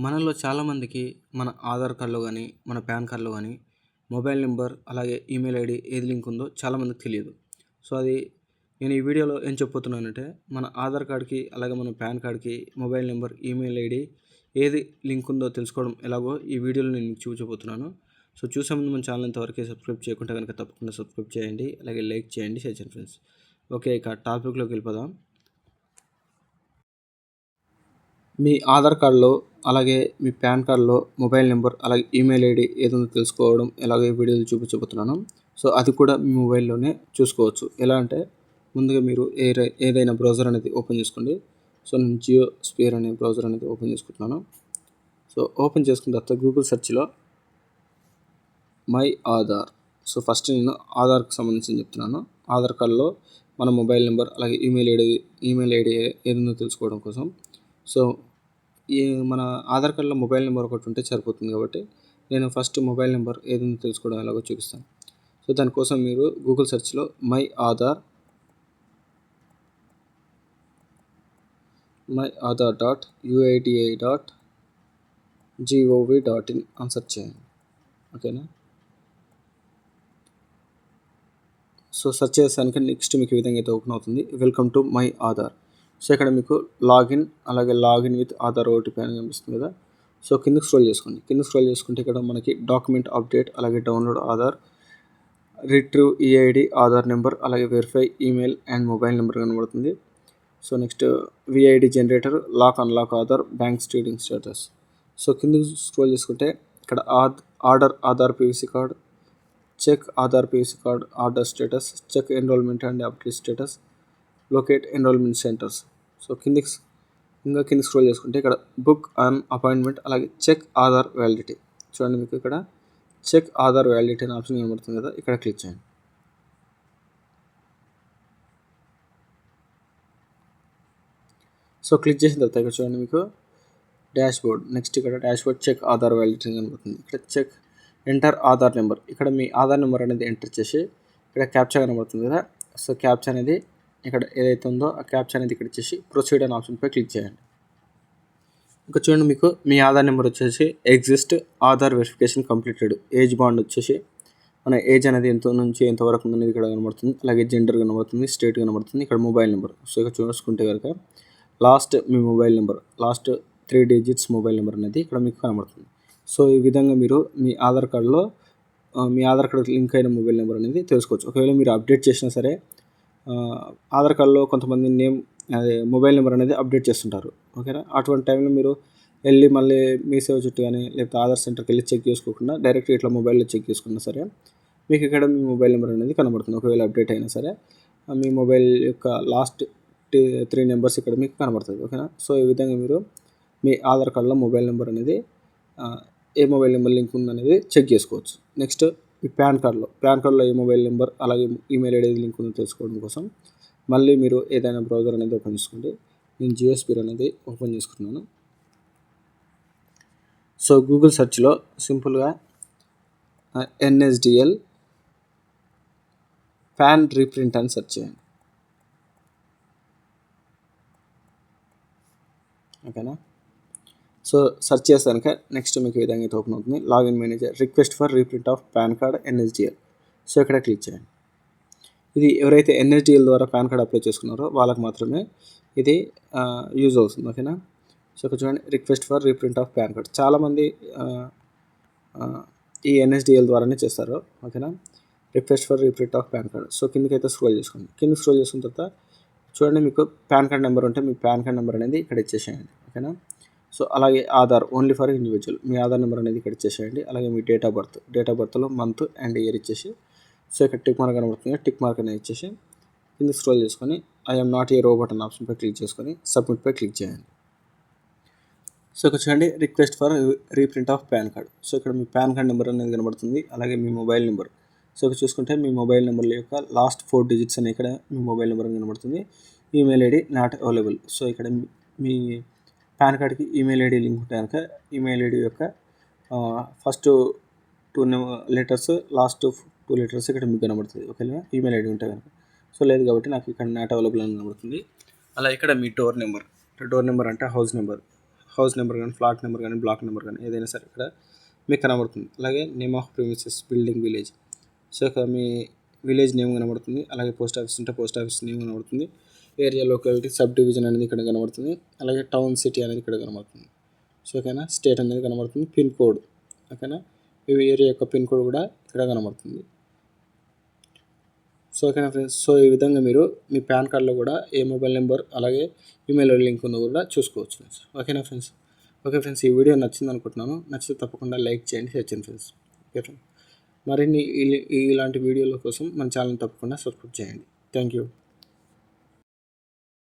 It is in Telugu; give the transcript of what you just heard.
మనలో చాలామందికి మన ఆధార్ కార్డ్‌లో గానీ, మన పాన్ కార్డ్‌లో గానీ, మొబైల్ నంబర్ అలాగే ఈమెయిల్ ఐడీ ఏది లింక్ ఉందో చాలామందికి తెలియదు. సో, నేను ఈ వీడియోలో ఏం చెప్పబోతున్నానంటే, మన ఆధార్ కార్డ్‌కి అలాగే మన పాన్ కార్డ్‌కి మొబైల్ నంబర్, ఈమెయిల్ ఐడీ ఏది లింక్ ఉందో తెలుసుకోవడం ఎలాగో ఈ వీడియోలో నేను మీకు చూపించబోతున్నాను. సో, చూసే ముందు మన ఛానల్ ఇంతవరకే సబ్స్క్రైబ్ చేయకుంటే గనుక తప్పకుండా సబ్స్క్రైబ్ చేయండి. అలాగే లైక్ చేయండి, షేర్ చేయండి ఫ్రెండ్స్. ఓకే, ఇక టాపిక్‌లోకి వెళ్ళిపోదాం. మీ ఆధార్ కార్డ్‌లో అలాగే మీ పాన్ కార్డ్‌లో మొబైల్ నంబర్ అలాగే ఈమెయిల్ ఐడీ ఏదుందో తెలుసుకోవడం ఎలాగో ఈ వీడియోలో చూపించబోతున్నాను. సో, అది కూడా మీ మొబైల్‌లోనే చూసుకోవచ్చు. ఎలా అంటే ముందుగా మీరు ఏదైనా బ్రౌజర్ అనేది ఓపెన్ చేసుకోండి. సో, నేను జియో స్పియర్ అనే బ్రౌజర్ అనేది ఓపెన్ చేసుకుంటున్నాను. సో, ఓపెన్ చేసుకున్న తర్వాత గూగుల్ సెర్చ్‌లో మై ఆధార్. సో, ఫస్ట్ నేను ఆధార్‌కి సంబంధించింది చెప్తున్నాను. ఆధార్ కార్డ్‌లో మన మొబైల్ నంబర్ అలాగే ఈమెయిల్ ఐడీ ఏదుందో తెలుసుకోవడం కోసం. సో, మన ఆధార్ కార్డ్‌లో మొబైల్ నెంబర్ ఒకటి ఉంటే సరిపోతుంది కాబట్టి నేను ఫస్ట్ మొబైల్ నెంబర్ ఏదుందో తెలుసుకోవడం ఎలాగో చూపిస్తాను. సో, దానికోసం మీరు గూగుల్ సెర్చ్‌లో మై ఆధార్ UIDAI.gov.in అని సెర్చ్ చేయండి. ఓకేనా. సో, సెర్చ్ చేసాక నెక్స్ట్ మీకు ఈ విధంగా అయితే ఓపెన్ అవుతుంది. Welcome to my Aadhaar. So, ఇక్కడ మీకు లాగిన్ అలాగే లాగిన్ విత్ ఆధార్ ఓటీపీ అని కనిపిస్తుంది కదా. సో, కిందకి స్క్రోల్ చేసుకోండి. స్క్రోల్ చేసుకుంటే ఇక్కడ మనకి డాక్యుమెంట్ అప్డేట్ అలాగే download Aadhaar, retrieve EID Aadhaar number అలాగే verify email and mobile number కనబడుతుంది. So, next VID generator, lock unlock Aadhaar, bank stating status. So, కిందకి స్క్రోల్ చేసుకుంటే ఇక్కడ order Aadhaar PVC card, check Aadhaar PVC card order status, check enrolment and update status, locate enrolment centres. So, కిందకి స్క్రోల్ చేసుకుంటే ఇక్కడ బుక్ అన్ అపాయింట్మెంట్ అలాగే చెక్ ఆధార్ వ్యాలిడిటీ. చూడండి, మీకు ఇక్కడ చెక్ ఆధార్ వ్యాలిడిటీ అనే ఆప్షన్ కనబడుతుంది కదా, ఇక్కడ క్లిక్ చేయండి. సో, క్లిక్ చేసిన తర్వాత ఇక్కడ చూడండి మీకు డాష్ బోర్డ్. నెక్స్ట్ ఇక్కడ dash board check Aadhaar validity కనబడుతుంది. ఇక్కడ చెక్ ఎంటర్ ఆధార్ నెంబర్. ఇక్కడ మీ ఆధార్ నెంబర్ అనేది ఎంటర్ చేసి ఇక్కడ క్యాప్చా కనబడుతుంది కదా. సో, క్యాప్చా అనేది ఇక్కడ ఏదైతే ఉందో ఆ క్యాప్చా అనేది ఇక్కడ ఇచ్చేసి ప్రొసీడ్ అనే ఆప్షన్పై క్లిక్ చేయండి. ఇంకా చూడండి, మీకు మీ ఆధార్ నెంబర్ వచ్చేసి exist Aadhaar verification completed. Age bond వచ్చేసి మన ఏజ్ అనేది ఎంత నుంచి ఎంతవరకు ఉందనేది ఇక్కడ కనబడుతుంది. అలాగే జెండర్ కనబడుతుంది, స్టేట్ కనబడుతుంది. ఇక్కడ మొబైల్ నెంబర్. సో, ఇక్కడ చూసుకుంటే కనుక మీ mobile number last 3 digits mobile number అనేది ఇక్కడ మీకు కనబడుతుంది. సో, ఈ విధంగా మీరు మీ ఆధార్ కార్డ్లో మీ ఆధార్ కార్డ్ లింక్ అయిన మొబైల్ నెంబర్ అనేది తెలుసుకోవచ్చు. ఒకవేళ మీరు అప్డేట్ చేసినా సరే ఆధార్ కార్డ్లో కొంతమంది మొబైల్ నెంబర్ అనేది అప్డేట్ చేస్తుంటారు. ఓకేనా. అటువంటి టైంలో మీరు వెళ్ళి మళ్ళీ మీ సేవ చుట్టూ కానీ లేకపోతే ఆధార్ సెంటర్కి వెళ్ళి చెక్ చేసుకోకుండా డైరెక్ట్ ఇట్లా మొబైల్లో చెక్ చేసుకున్నా సరే మీకు ఇక్కడ మీ మొబైల్ నెంబర్ అనేది కనబడుతుంది. ఒకవేళ అప్డేట్ అయినా సరే మీ మొబైల్ యొక్క లాస్ట్ 3 నెంబర్స్ ఇక్కడ మీకు కనబడుతుంది. ఓకేనా. సో, ఈ విధంగా మీరు మీ ఆధార్ కార్డ్లో మొబైల్ నెంబర్ అనేది ఏ మొబైల్ నెంబర్ లింక్ ఉందనేది చెక్ చేసుకోవచ్చు. నెక్స్ట్ మీ పాన్ కార్డ్లో ఏ మొబైల్ నెంబర్ అలాగే ఈమెయిల్ ఐడి లింక్ ఉందో తెలుసుకోవడం కోసం మళ్ళీ మీరు ఏదైనా బ్రౌజర్ అనేది ఓపెన్ చేసుకోండి. నేను జియో స్పియర్ అనేది ఓపెన్ చేసుకుంటున్నాను. సో, గూగుల్ సెర్చ్లో సింపుల్గా NSDL పాన్ రీప్రింట్ అని సెర్చ్ చేయండి. ఓకేనా. సో, సెర్చ్ చేసాక నెక్స్ట్ మీకు ఈ విధంగా అయితే ఓపెన్ అవుతుంది. Login manager, request for reprint of PAN card NSDL. So, ఇక్కడ క్లిక్ చేయండి. ఇది ఎవరైతే NSDL ద్వారా పాన్ కార్డ్ అప్లై చేసుకున్నారో వాళ్ళకి మాత్రమే ఇది యూజ్ అవుతుంది. ఓకేనా. సో, ఇక్కడ చూడండి, request for reprint of PAN card. చాలామంది ఈ NSDL ద్వారానే చేస్తారు. ఓకేనా. Request for reprint of PAN card. So, కిందకైతే స్క్రోల్ చేసుకోండి. స్క్రోల్ చేసుకున్న తర్వాత చూడండి, మీకు పాన్ కార్డ్ నెంబర్ ఉంటే మీ పాన్ కార్డ్ నెంబర్ అనేది ఇక్కడ ఇచ్చేసేయండి. ఓకేనా. సో, అలాగే ఆధార్ ఓన్లీ ఫర్ ఇండివిజువల్. మీ ఆధార్ నెంబర్ అనేది ఇక్కడ ఇచ్చేసేయండి. అలాగే మీ డేట్ ఆఫ్ బర్త్లో మంత్ అండ్ ఇయర్ ఇచ్చేసి సో, ఇక్కడ టిక్ మార్క్ కనబడుతుంది. టిక్ మార్క్ అనేది ఇచ్చేసి కింద స్క్రోల్ చేసుకొని ఐఎమ్ నాట్ ఏ రోబోట్ అనే ఆప్షన్పై క్లిక్ చేసుకొని సబ్మిట్పై క్లిక్ చేయండి. సో, ఇక్కడ చూడండి, request for reprint of PAN card. So, ఇక్కడ మీ పాన్ కార్డ్ నెంబర్ అనేది కనబడుతుంది. అలాగే మీ మొబైల్ నెంబర్. సో, ఇక్కడ చూసుకుంటే మీ మొబైల్ నెంబర్ల యొక్క లాస్ట్ 4 డిజిట్స్ అని ఇక్కడ మీ మొబైల్ నెంబర్ కనబడుతుంది. Email ID not available. So, ఇక్కడ మీ పాన్ కార్డ్కి ఈమెయిల్ ఐడి లింక్ ఉంటే కనుక ఈమెయిల్ ఐడి యొక్క ఫస్ట్ 2 లెటర్స్ లాస్ట్ 2 లెటర్స్ ఇక్కడ మీకు కనబడుతుంది. ఓకేనా. ఈమెయిల్ ఐడి ఉంటే కనుక. సో, లేదు కాబట్టి నాకు ఇక్కడ నాట్ అవైలబుల్ అని కనబడుతుంది. అలా ఇక్కడ మీ డోర్ నెంబర్ అంటే హౌస్ నెంబర్. హౌస్ నెంబర్ కానీ, ఫ్లాట్ నెంబర్ కానీ, బ్లాక్ నెంబర్ కానీ ఏదైనా సరే ఇక్కడ మీకు కనబడుతుంది. అలాగే name of premises, building, village. So ఇక్కడ మీ విలేజ్ నేమ్ కనబడుతుంది. అలాగే పోస్ట్ ఆఫీస్ ఉంటే పోస్ట్ ఆఫీస్ నేమ్ కనబడుతుంది. ఏరియా, లొకాలిటీ, సబ్ డివిజన్ అనేది ఇక్కడ కనబడుతుంది. అలాగే టౌన్, సిటీ అనేది ఇక్కడ కనబడుతుంది. సో ఓకేనా, స్టేట్ అనేది కనబడుతుంది. పిన్ కోడ్, ఓకేనా, ఈ ఏరియా యొక్క పిన్ కోడ్ కూడా ఇక్కడ కనబడుతుంది. సో ఓకేనా ఫ్రెండ్స్, సో ఈ విధంగా మీరు మీ పాన్ కార్డ్లో కూడా ఏ మొబైల్ నెంబర్ అలాగే ఈమెయిల్ లింక్ ఉందో కూడా చూసుకోవచ్చు ఫ్రెండ్స్. ఓకేనా ఫ్రెండ్స్. ఓకే ఫ్రెండ్స్, ఈ వీడియో నచ్చింది అనుకుంటున్నాను. నచ్చితే తప్పకుండా లైక్ చేయండి, షేర్ చేయండి ఫ్రెండ్స్. ఓకే ఫ్రెండ్స్, మరిన్ని ఇలాంటి వీడియోల కోసం మన ఛానల్ తప్పకుండా సబ్స్క్రైబ్ చేయండి. Thank you.